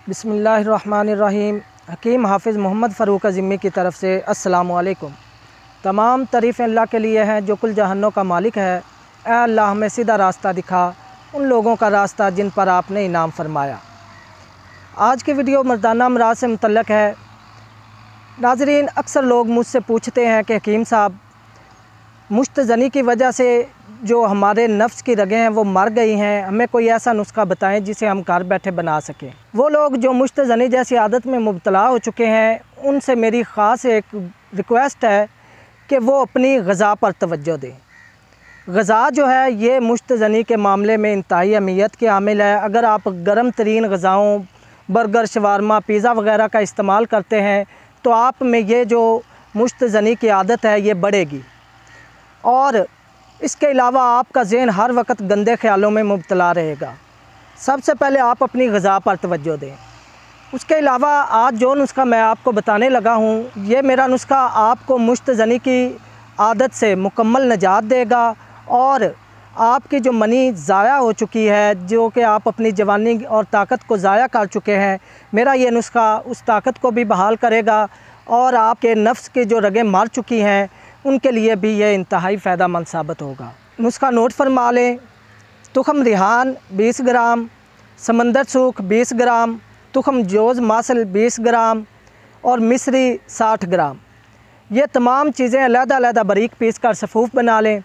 बिस्मिल्लाहिर्रहमानिर्रहीम। हकीम हाफिज़ मोहम्मद फ़ारूक अज़ीमी की तरफ़ से अस्सलामु अलैकुम। तमाम तारीफ़ें अल्लाह के लिए हैं जो कुल जहानों का मालिक है। ऐ अल्लाह हमें सीधा रास्ता दिखा, उन लोगों का रास्ता जिन पर आपने इनाम फरमाया। आज की वीडियो मर्दाना अमराज से मुतल्लक़ है। नाज़रीन, अक्सर लोग मुझसे पूछते हैं कि हकीम साहब, मुश्तज़नी की वजह से जो हमारे नफ्स की रगें हैं वो मर गई हैं, हमें कोई ऐसा नुस्खा बताएं जिसे हम घर बैठे बना सकें। वो लोग जो मुश्तज़नी जैसी आदत में मुब्तला हो चुके हैं, उनसे मेरी ख़ास एक रिक्वेस्ट है कि वो अपनी ग़िज़ा पर तवज्जो दें। ग़िज़ा जो है ये मुश्तज़नी के मामले में इंतहाई अहमियत की हामिल है। अगर आप गर्म तरीन ग़िज़ाओं, बर्गर, शवारमा, पिज़्ज़ा वग़ैरह का इस्तेमाल करते हैं तो आप में ये जो मुश्तज़नी की आदत है ये बढ़ेगी, और इसके अलावा आपका ज़हन हर वक्त गंदे ख़्यालों में मुब्तला रहेगा। सबसे पहले आप अपनी ग़िज़ा पर तवज्जो दें। उसके अलावा आज जो नुस्खा मैं आपको बताने लगा हूँ, ये मेरा नुस्खा आपको मुश्तज़नी की आदत से मुकम्मल निजात देगा, और आपकी जो मनी ज़ाया हो चुकी है, जो कि आप अपनी जवानी और ताकत को ज़ाया कर चुके हैं, मेरा ये नुस्खा उस ताकत को भी बहाल करेगा, और आपके नफ्स की जो रगें मर चुकी हैं उनके लिए भी ये इंतहाई फ़ायदेमंद साबित होगा। नुस्खा नोट फरमा लें। तुखम रिहान 20 ग्राम, समंदर सूख 20 ग्राम, तुखम जोज़ मासल 20 ग्राम और मिस्री 60 ग्राम। ये तमाम चीज़ें अलग-अलग बारीक पीस कर सफ़ूफ़ बना लें,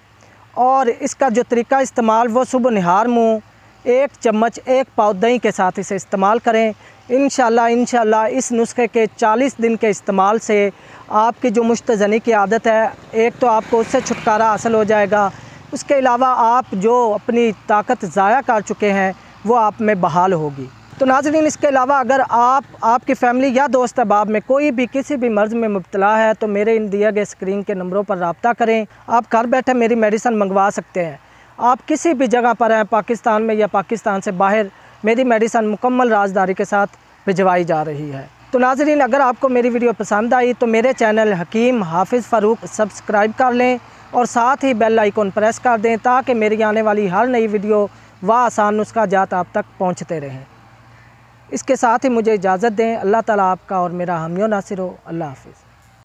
और इसका जो तरीका इस्तेमाल वो सुबह निहार मुँह 1 चम्मच 1 पाव दही के साथ इसे इस्तेमाल करें। इंशाअल्लाह इस नुस्खे के 40 दिन के इस्तेमाल से आपकी जो मुश्तज़नी की आदत है, एक तो आपको उससे छुटकारा हासिल हो जाएगा, उसके अलावा आप जो अपनी ताकत ज़ाया कर चुके हैं वो आप में बहाल होगी। तो नाज़रीन, इसके अलावा अगर आपकी फ़ैमिली या दोस्त अहबाब में कोई भी किसी भी मर्ज़ में मुब्तला है तो मेरे इन दिए गए स्क्रीन के नंबरों पर रब्ता करें। आप घर बैठे मेरी मेडिसिन मंगवा सकते हैं। आप किसी भी जगह पर हैं, पाकिस्तान में या पाकिस्तान से बाहर, मेरी मेडिसिन मुकम्मल राजदारी के साथ भिजवाई जा रही है। तो नाज़रीन, अगर आपको मेरी वीडियो पसंद आई तो मेरे चैनल हकीम हाफिज़ फ़ारूक सब्सक्राइब कर लें, और साथ ही बेल आइकन प्रेस कर दें ताकि मेरी आने वाली हर नई वीडियो व आसान नुस्खा जात आप तक पहुँचते रहें। इसके साथ ही मुझे इजाज़त दें। अल्लाह ताला आपका और मेरा हामी नासिर हो। अल्लाह हाफ़िज़।